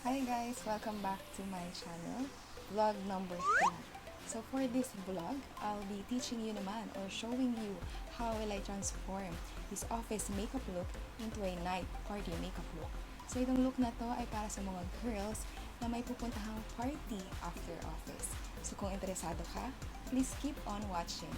Hi guys! Welcome back to my channel, vlog number 3. So for this vlog, I'll be teaching you naman or showing you how will I transform this office makeup look into a night party makeup look. So itong look na to ay para sa mga girls na may pupuntahang party after office. So kung interesado ka, please keep on watching.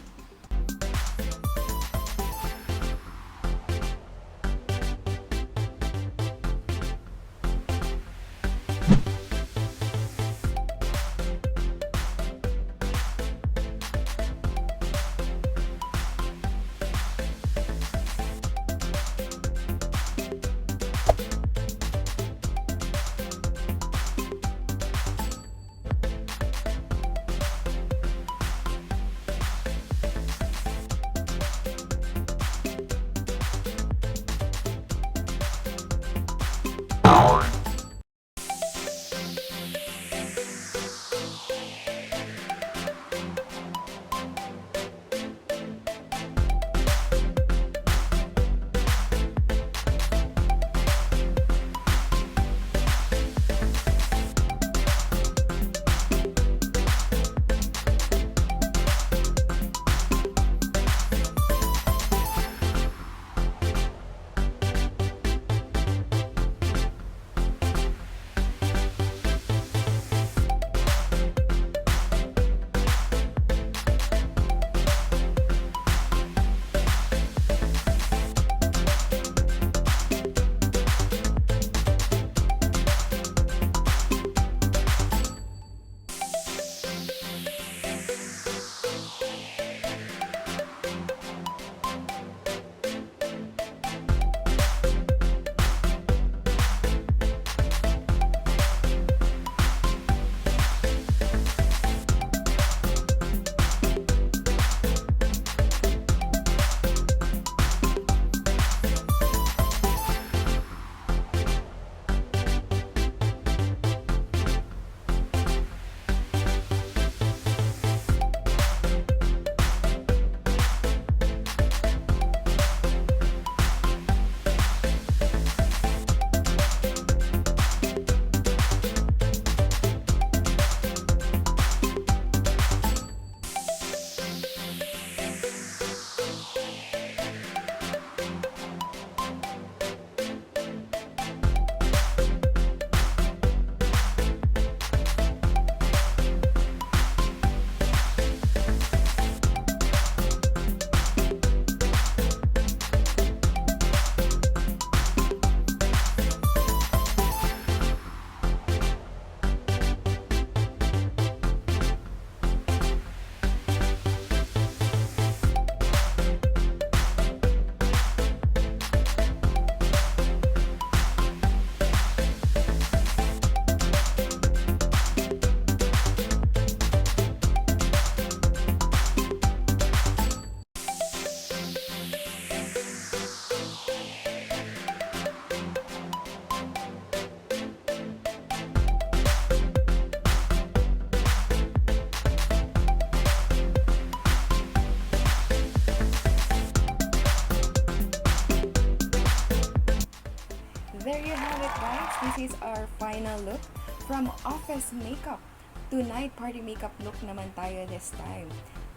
There you have it guys, this is our final look from office makeup to night party makeup look naman tayo this time.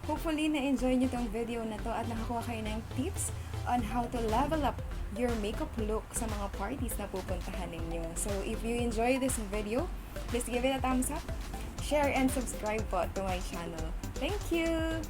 Hopefully na-enjoy nyo tong video na to at nakakuha kayo ng tips on how to level up your makeup look sa mga parties na pupuntahan ninyo. So if you enjoy this video, please give it a thumbs up, share and subscribe po to my channel. Thank you!